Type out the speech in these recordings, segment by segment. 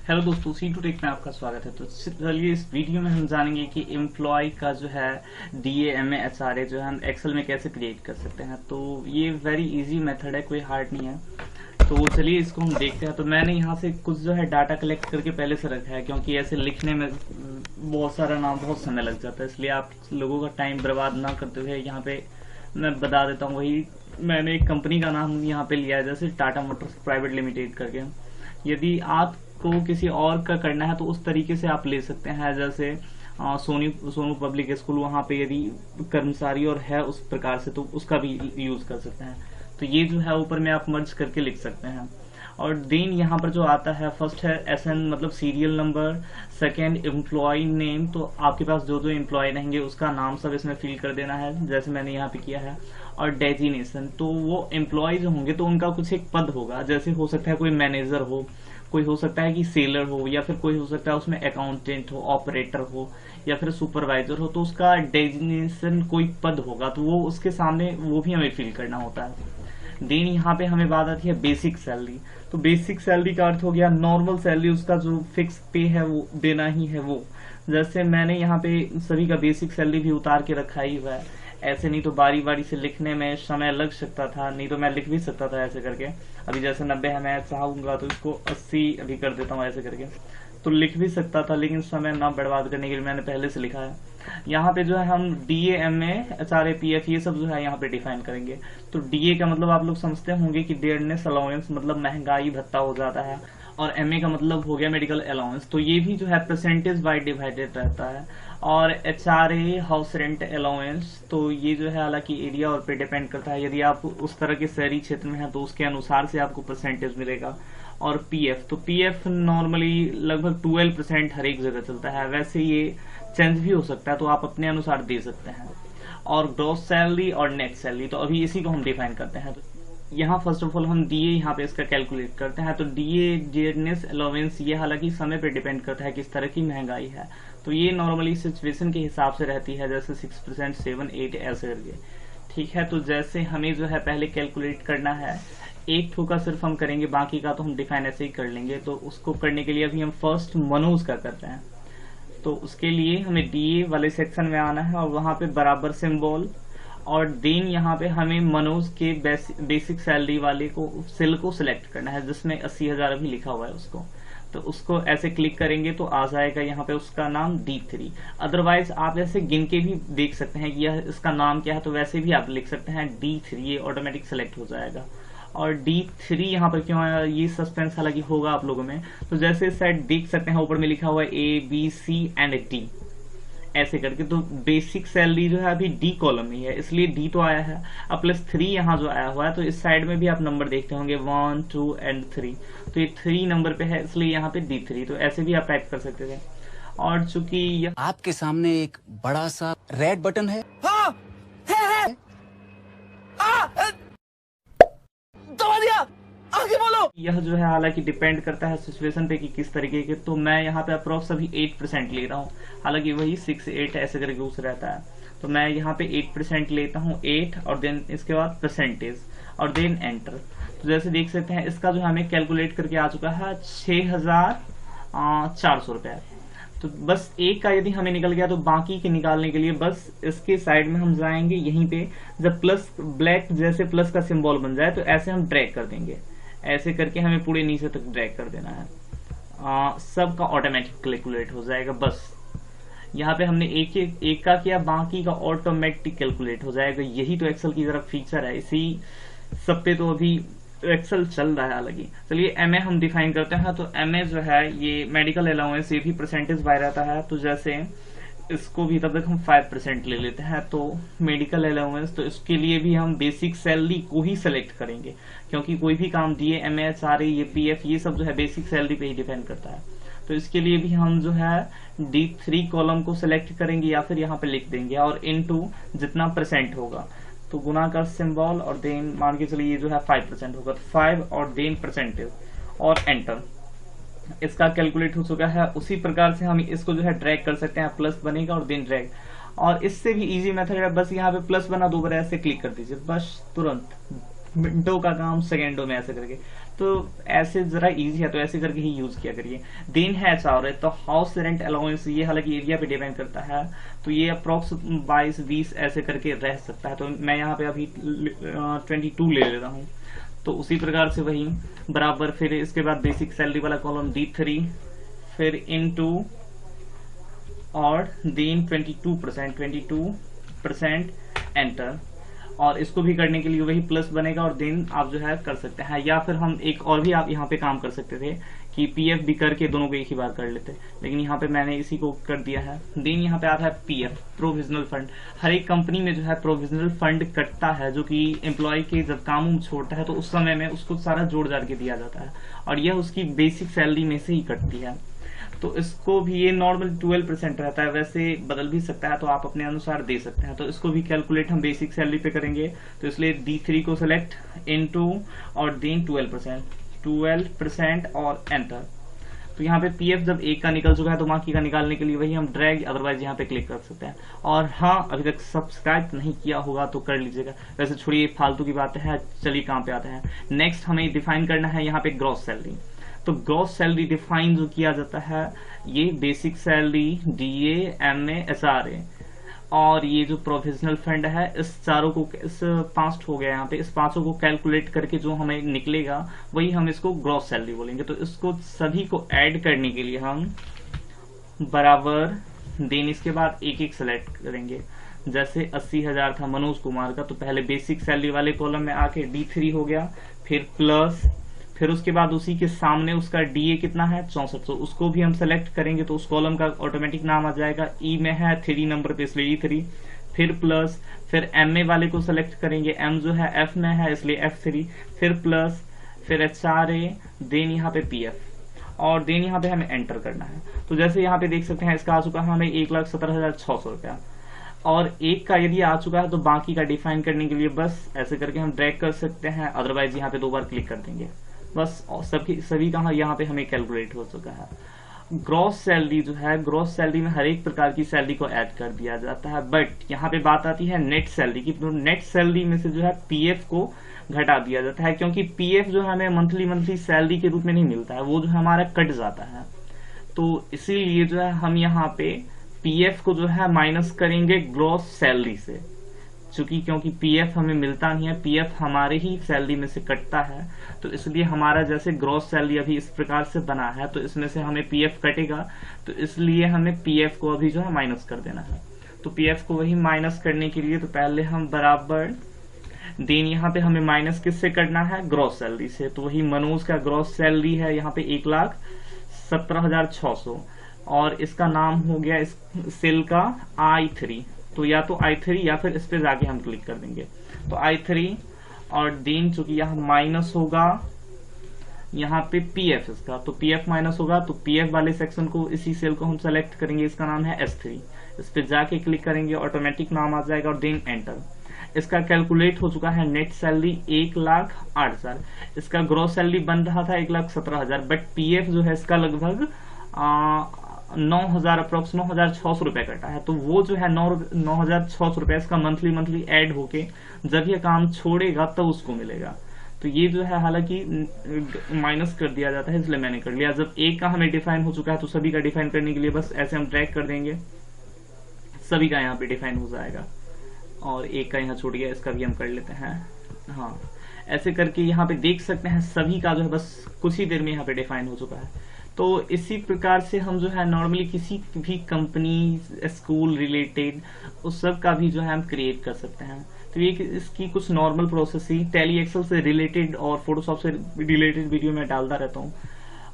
Hello दोस्तों, सी to take में आपका स्वागत है। तो चलिए इस वीडियो में हम जानेंगे कि एम्प्लॉय का जो है DAMA जो है हम एक्सेल में कैसे क्रिएट कर सकते हैं। तो ये वेरी इजी मेथड है, कोई हार्ड नहीं है। तो चलिए इसको हम देखते हैं। तो मैंने यहाँ से कुछ जो है डाटा कलेक्ट करके पहले से रखा है, क्योंकि ऐसे लिखने में बहुत सारा नाम बहुत समय लग जाता है, इसलिए आप लोगों का टाइम बर्बाद ना करते हुए यहाँ पे मैं बता देता हूँ। वही मैंने एक कंपनी का नाम यहाँ पे लिया है, जैसे टाटा मोटर्स प्राइवेट लिमिटेड करके। यदि आपको किसी और का करना है तो उस तरीके से आप ले सकते हैं, जैसे सोनू पब्लिक स्कूल, वहाँ पे यदि कर्मचारी और है उस प्रकार से तो उसका भी यूज कर सकते हैं। तो ये जो है ऊपर में आप मर्ज करके लिख सकते हैं। और देन यहाँ पर जो आता है, फर्स्ट है SN मतलब serial number, second employee name. तो आपके पास जो जो एम्प्लॉय रहेंगे उसका नाम सब इसमें फिल कर देना है, जैसे मैंने यहाँ पे किया है। और डेजिनेशन, तो वो एम्प्लॉय जो होंगे तो उनका कुछ एक पद होगा, जैसे हो सकता है कोई मैनेजर हो, कोई हो सकता है कि सेलर हो, या फिर कोई हो सकता है उसमें अकाउंटेंट हो, ऑपरेटर हो, या फिर सुपरवाइजर हो। तो उसका डेजिग्नेशन कोई पद होगा, तो वो उसके सामने वो भी हमें फिल करना होता है। देन यहाँ पे हमें बात आती है बेसिक सैलरी। तो बेसिक सैलरी का अर्थ हो गया नॉर्मल सैलरी, उसका जो फिक्स पे है वो देना ही है वो। जैसे मैंने यहाँ पे सभी का बेसिक सैलरी भी उतार के रखा ही हुआ है, ऐसे नहीं तो बारी बारी से लिखने में समय लग सकता था, नहीं तो मैं लिख भी सकता था ऐसे करके। अभी जैसे 90 है, मैं चाहूंगा तो इसको 80 अभी कर देता हूँ ऐसे करके, तो लिख भी सकता था, लेकिन समय ना बर्बाद करने के लिए मैंने पहले से लिखा है। यहाँ पे जो है हम DAMA HRA PF ये सब जो है यहाँ पे डिफाइन करेंगे। तो DA का मतलब आप लोग समझते होंगे कि डेयरनेस अलाउंस, मतलब महंगाई भत्ता हो जाता है। और MA का मतलब हो गया मेडिकल अलाउंस, तो ये भी जो है परसेंटेज बाय डिवाइडेड रहता है। और HRA हाउस रेंट अलाउंस, तो ये जो है हालांकि एरिया और पे डिपेंड करता है, यदि आप उस तरह के शहरी क्षेत्र में हैं तो उसके अनुसार से आपको परसेंटेज मिलेगा। और PF, तो PF नॉर्मली लगभग 12% हर एक जगह चलता है, वैसे ये चेंज भी हो सकता है, तो आप अपने अनुसार दे सकते हैं। और ग्रॉस सैलरी और नेट सैलरी, तो अभी इसी को हम डिफाइन करते हैं। तो यहाँ फर्स्ट ऑफ ऑल हम DA यहाँ पे इसका कैलकुलेट करते हैं। तो DA डियरनेस अलाउंस, ये हालांकि समय पे डिपेंड करता है किस तरह की महंगाई है। तो ये नॉर्मली सिचुएशन के हिसाब से रहती है, जैसे 6%, 7, 8 ऐसे करके। ठीक है, तो जैसे हमें जो है पहले कैलकुलेट करना है, एक ठो का सिर्फ हम करेंगे, बाकी का तो हम डिफाइन ऐसे ही कर लेंगे। तो उसको करने के लिए अभी हम फर्स्ट मनोज का करते हैं। तो उसके लिए हमें DA वाले सेक्शन में आना है और वहां पे बराबर सिंबल, और देन यहाँ पे हमें मनोज के बेसिक सैलरी वाले को सेल को सिलेक्ट करना है, जिसमें 80,000 अभी लिखा हुआ है उसको। तो उसको ऐसे क्लिक करेंगे तो आ जाएगा यहाँ पे उसका नाम D3। अदरवाइज आप ऐसे गिन के भी देख सकते हैं कि यह इसका नाम क्या है, तो वैसे भी आप लिख सकते हैं D3, ये ऑटोमेटिक सेलेक्ट हो जाएगा। और D3 यहाँ पर क्यों आया, ये सस्पेंस हालांकि होगा आप लोगों में। तो जैसे इस साइड देख सकते हैं ऊपर में लिखा हुआ है A, B, C and D ऐसे करके। तो बेसिक सैलरी जो है अभी D कॉलम में है, इसलिए D तो आया है। अब +3 यहाँ जो आया हुआ है, तो इस साइड में भी आप नंबर देखते होंगे 1, 2 एंड 3। तो ये 3 नंबर पे है, इसलिए यहाँ पे D3। तो ऐसे भी आप टाइप कर सकते थे। और चूंकि आपके सामने एक बड़ा सा रेड बटन है। हाँ, है। दबा दिया, आगे बोलो। यह जो है हालांकि डिपेंड करता है सिचुएशन पे कि किस तरीके के। तो मैं यहाँ पे अप्रोक्स अभी 8% ले रहा हूँ, हालांकि वही 6, 8 ऐसे करके उस रहता है। तो मैं यहाँ पे 8% लेता हूँ, 8, और देन इसके बाद परसेंटेज, और देन एंटर। तो जैसे देख सकते हैं इसका जो हमें कैलकुलेट करके आ चुका है 6,400 रुपया। तो बस एक का यदि हमें निकल गया, तो बाकी के निकालने के लिए बस इसके साइड में हम जाएंगे, यहीं पे जब प्लस ब्लैक जैसे प्लस का सिंबल बन जाए तो ऐसे हम ड्रैग कर देंगे, ऐसे करके हमें पूरे नीचे तक ड्रैग कर देना है। सब का ऑटोमेटिक कैलकुलेट हो जाएगा। बस यहाँ पे हमने एक का किया, बाकी का ऑटोमेटिक कैलकुलेट हो जाएगा। यही तो एक्सेल की तरफ फीचर है, इसी सब पे तो अभी एक्सेल चल रहा है। हालांकि चलिए MA हम डिफाइन करते हैं। तो MA जो है ये मेडिकल अलाउंस, ये भी परसेंटेज बाय रहता है। तो जैसे इसको भी तब तक हम 5% ले लेते हैं। तो मेडिकल अलाउंस, तो इसके लिए भी हम बेसिक सैलरी को ही सिलेक्ट करेंगे, क्योंकि कोई भी काम DA, MA, HRA, ये PF ये सब जो है बेसिक सैलरी पे ही डिपेंड करता है। तो इसके लिए भी हम जो है D3 कॉलम को सिलेक्ट करेंगे, या फिर यहाँ पे लिख देंगे, और इनटू जितना परसेंट होगा तो गुना का सिंबल, और देन मान के चलिए ये जो है 5% होगा, तो 5 और देन परसेंटेज और एंटर। इसका कैलकुलेट हो चुका है। उसी प्रकार से हम इसको जो है ड्रैग कर सकते हैं, प्लस बनेगा और देन ड्रैग। और इससे भी इजी मेथड है, बस यहाँ पे प्लस बना, 2 बार ऐसे क्लिक कर दीजिए, बस तुरंत मिनटों का काम सेकेंडों में, ऐसे करके। तो ऐसे जरा इजी है, तो ऐसे करके ही यूज किया करिए। देन है HR, तो हाउस रेंट अलाउंस, ये हालांकि एरिया पे डिपेंड करता है, तो ये अप्रोक्स 22-20 ऐसे करके रह सकता है। तो मैं यहाँ पे अभी 22 ले लेता हूँ। तो उसी प्रकार से वही बराबर, फिर इसके बाद बेसिक सैलरी वाला कॉलम D3, फिर इनटू और देन 22% एंटर। और इसको भी करने के लिए वही प्लस बनेगा, और देन आप जो है कर सकते हैं। या फिर हम एक और भी आप यहाँ पे काम कर सकते थे कि PF भी करके दोनों को एक ही बार कर लेते, लेकिन यहाँ पे मैंने इसी को कर दिया है। देन यहाँ पे आता है PF, प्रोविजनल फंड। हर एक कंपनी में जो है प्रोविजनल फंड कटता है, जो कि एम्प्लॉय के जब काम छोड़ता है तो उस समय में उसको सारा जोड़ जाड़ के दिया जाता है, और यह उसकी बेसिक सैलरी में से ही कटती है। तो इसको भी, ये नॉर्मल 12% रहता है, वैसे बदल भी सकता है, तो आप अपने अनुसार दे सकते हैं। तो इसको भी कैलकुलेट हम बेसिक सैलरी पे करेंगे, तो इसलिए D3 को सेलेक्ट, इनटू और देन 12% और एंटर। तो यहाँ पे PF जब एक का निकल चुका है, तो बाकी का निकालने के लिए वही हम ड्रैग, अदरवाइज यहाँ पे क्लिक कर सकते हैं। और हाँ, अभी तक सब्सक्राइब नहीं किया होगा तो कर लीजिएगा। वैसे छोड़िए फालतू की बातें हैं, चलिए काम पे आते हैं। नेक्स्ट हमें डिफाइन करना है यहाँ पे ग्रॉस सैलरी। तो ग्रॉस सैलरी डिफाइन जो किया जाता है, ये basic salary, DA, MA, SRA और ये जो प्रोविजनल फंड है, इस चारों को, इस 5 हो गया यहाँ पे, इस पांचों को कैलकुलेट करके जो हमें निकलेगा वही हम इसको ग्रॉस सैलरी बोलेंगे। तो इसको सभी को ऐड करने के लिए हम बराबर, देन इसके बाद एक एक सेलेक्ट करेंगे। जैसे 80,000 था मनोज कुमार का, तो पहले बेसिक सैलरी वाले कॉलम में आके D3 हो गया, फिर प्लस, फिर उसके बाद उसी के सामने उसका DA कितना है 6400, उसको भी हम सेलेक्ट करेंगे, तो उस कॉलम का ऑटोमेटिक नाम आ जाएगा। E में है 3 नंबर पे, इसलिए E3, फिर प्लस, फिर MA वाले को सेलेक्ट करेंगे, M जो है F में है इसलिए F3, फिर प्लस, फिर HRA, देन यहाँ पे PF, और देन यहाँ पे हमें एंटर करना है। तो जैसे यहाँ पे देख सकते हैं, इसका आ चुका है हमें 1,17,600 रुपया, और एक का यदि आ चुका है तो बाकी का डिफाइन करने के लिए बस ऐसे करके हम ड्रैग कर सकते हैं, अदरवाइज यहाँ पे 2 बार क्लिक कर देंगे बस। सभी का यहाँ पे हमें कैलकुलेट हो चुका है। ग्रॉस सैलरी जो है, ग्रॉस सैलरी में हर एक प्रकार की सैलरी को ऐड कर दिया जाता है, बट यहाँ पे बात आती है नेट सैलरी की। तो नेट सैलरी में से जो है PF को घटा दिया जाता है, क्योंकि PF जो है हमें मंथली सैलरी के रूप में नहीं मिलता है, वो जो हमारा कट जाता है। तो इसीलिए जो है हम यहाँ पे PF को जो है माइनस करेंगे ग्रॉस सैलरी से, क्योंकि PF हमें मिलता नहीं है, PF हमारे ही सैलरी में से कटता है। तो इसलिए हमारा जैसे ग्रॉस सैलरी अभी इस प्रकार से बना है, तो इसमें से हमें PF कटेगा, तो इसलिए हमें PF को अभी जो है माइनस कर देना है। तो PF को वही माइनस करने के लिए तो पहले हम बराबर, देन यहाँ पे हमें माइनस किससे करना है, ग्रॉस सैलरी से। तो वही मनोज का ग्रॉस सैलरी है यहाँ पे 1,17,600, और इसका नाम हो गया इस सेल का I3। तो या तो I3 या फिर इस पे जाके हम क्लिक कर देंगे, तो I3, और देन चूंकि यहाँ माइनस होगा यहाँ पे PF इसका, तो PF माइनस होगा, तो PF वाले सेक्शन को, इसी सेल को हम सेलेक्ट करेंगे, इसका नाम है S3। इस पे जाके क्लिक करेंगे, ऑटोमेटिक नाम आ जाएगा, और देन एंटर। इसका कैलकुलेट हो चुका है नेट सैलरी 1,08,000। इसका ग्रॉस सैलरी बन रहा था 1,17,000, बट PF जो है इसका लगभग 9,000 अप्रोक्स 9,600 रुपए कटा है। तो वो जो है 9,600 रुपए इसका मंथली ऐड होके जब ये काम छोड़ेगा तब उसको मिलेगा। तो ये जो है हालांकि माइनस कर दिया जाता है, इसलिए मैंने कर लिया। जब एक का हमें डिफाइन हो चुका है, तो सभी का डिफाइन करने के लिए बस ऐसे हम ड्रैग कर देंगे, सभी का यहाँ पे डिफाइन हो जाएगा। और एक का यहाँ छूट गया, इसका भी हम कर लेते हैं। हाँ, ऐसे करके यहाँ पे देख सकते हैं सभी का जो है बस कुछ ही देर में यहाँ पे डिफाइन हो चुका है। तो इसी प्रकार से हम जो है नॉर्मली किसी भी कंपनी, स्कूल रिलेटेड उस सब का भी जो है हम क्रिएट कर सकते हैं। तो ये इसकी कुछ नॉर्मल प्रोसेस ही टैली एक्सेल से रिलेटेड और फोटोशॉप से रिलेटेड वीडियो में डालता रहता हूँ।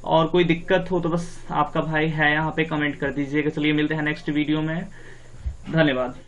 और कोई दिक्कत हो तो बस आपका भाई है यहाँ पे कमेंट कर दीजिएगा। चलिए मिलते हैं नेक्स्ट वीडियो में, धन्यवाद।